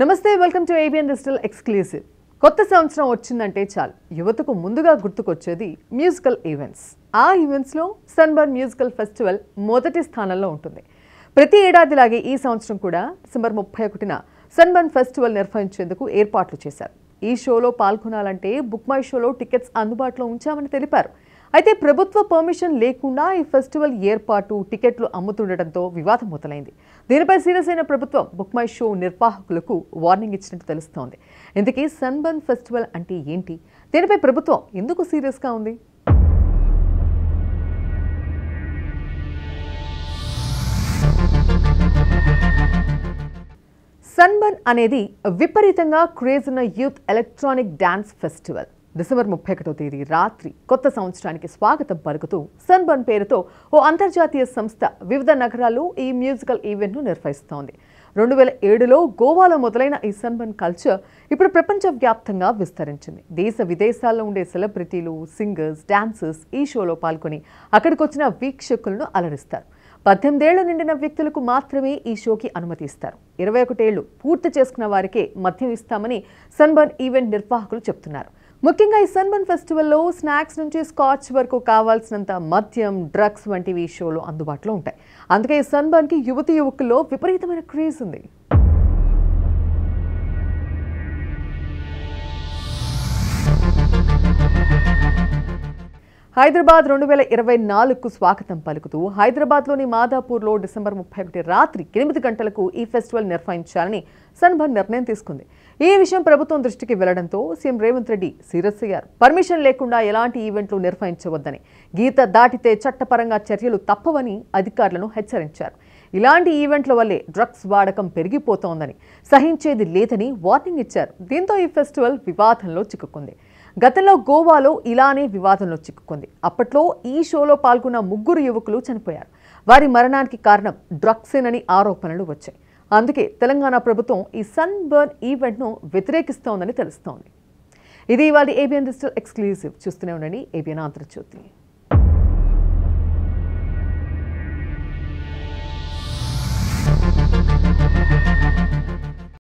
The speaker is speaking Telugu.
నమస్తే welcome to ABN digital exclusive. కొత్త సంవత్సరం వచ్చిందంటే చాలు యువతకు ముందుగా గుర్తుకొచ్చేది మ్యూజికల్ ఈవెంట్స్. ఆ ఈవెంట్స్లో సన్బర్న్ మ్యూజికల్ ఫెస్టివల్ మొదటి స్థానంలో ఉంటుంది. ప్రతి ఏడాదిలాగే ఈ సంవత్సరం కూడా డిసెంబర్ 31న సన్బర్న్ ఫెస్టివల్ నిర్వహించేందుకు ఏర్పాట్లు చేశారు. ఈ షోలో పాల్గొనాలంటే బుక్ మై షోలో టికెట్స్ అందుబాటులో ఉంచామని తెలిపారు. అయితే ప్రభుత్వ పర్మిషన్ లేకుండా ఈ ఫెస్టివల్ ఏర్పాటు టికెట్లు అమ్ముతుండటంతో వివాదం మొదలైంది. దీనిపై సీరియస్ అయిన ప్రభుత్వం బుక్ మై షో నిర్వాహకులకు వార్నింగ్ ఇచ్చినట్టు తెలుస్తోంది. ఇందుకే సన్బర్న్ ఫెస్టివల్ అంటే ఏంటి, దీనిపై ప్రభుత్వం ఎందుకు సీరియస్గా ఉంది? సన్బర్న్ అనేది విపరీతంగా క్రేజ్ ఉన్న youth electronic dance festival. December 31వ తేదీ రాత్రి కొత్త సంవత్సరానికి స్వాగతం పలుకుతూ సన్బర్న్ పేరుతో ఓ అంతర్జాతీయ సంస్థ వివిధ నగరాల్లో ఈ మ్యూజికల్ ఈవెంట్ను నిర్వహిస్తోంది. 2007లో గోవాలో మొదలైన ఈ సన్బర్న్ కల్చర్ ఇప్పుడు ప్రపంచవ్యాప్తంగా విస్తరించింది. దేశ విదేశాల్లో ఉండే సెలబ్రిటీలు, సింగర్స్, డాన్సర్స్ ఈ షోలో పాల్గొని అక్కడికి వచ్చిన వీక్షకులను అలరిస్తారు. 18 ఏళ్లు నిండిన వ్యక్తులకు మాత్రమే ఈ షోకి అనుమతి ఇస్తారు. 21 ఏళ్లు పూర్తి చేసుకున్న వారికే మద్యం ఇస్తామని సన్బర్న్ ఈవెంట్ నిర్వాహకులు చెప్తున్నారు. ముఖ్యంగా ఈ సన్బర్న్ ఫెస్టివల్లో స్నాక్స్ నుంచి స్కాచ్ వరకు కావాల్సినంత మద్యం, డ్రగ్స్ వంటివి ఈ షోలో అందుబాటులో ఉంటాయి. అందుకే ఈ సన్బర్న్కి యువతి యువకుల్లో విపరీతమైన క్రేజ్ ఉంది. హైదరాబాద్ 2024కు స్వాగతం పలుకుతూ హైదరాబాద్లోని మాదాపూర్లో డిసెంబర్ 31 రాత్రి 8 గంటలకు ఈ ఫెస్టివల్ నిర్వహించాలని సన్బర్న్ నిర్ణయం తీసుకుంది. ఈ విషయం ప్రభుత్వం దృష్టికి వెళ్లడంతో సీఎం రేవంత్ రెడ్డి సీరియస్ అయ్యారు. పర్మిషన్ లేకుండా ఎలాంటి ఈవెంట్లు నిర్వహించవద్దని, గీత దాటితే చట్టపరంగా చర్యలు తప్పవని అధికారులను హెచ్చరించారు. ఇలాంటి ఈవెంట్ల వల్లే డ్రగ్స్ వాడకం పెరిగిపోతోందని, సహించేది లేదని వార్నింగ్ ఇచ్చారు. దీంతో ఈ ఫెస్టివల్ వివాదంలో చిక్కుకుంది. గతంలో గోవాలో ఇలానే వివాదంలో చిక్కుకుంది. అప్పట్లో ఈ షోలో పాల్గొన్న 3 యువకులు చనిపోయారు. వారి మరణానికి కారణం డ్రగ్సేనని ఆరోపణలు వచ్చాయి. అందుకే తెలంగాణ ప్రభుత్వం ఈ సన్బర్న్ ఈవెంట్ను వ్యతిరేకిస్తోందని తెలుస్తోంది. ఇది ఇవాళ ఏబిఎన్ డిజిటల్ ఎక్స్క్లూసివ్. చూస్తూనే ఉండండి ఏబిఎన్ ఆంధ్రజ్యోతి.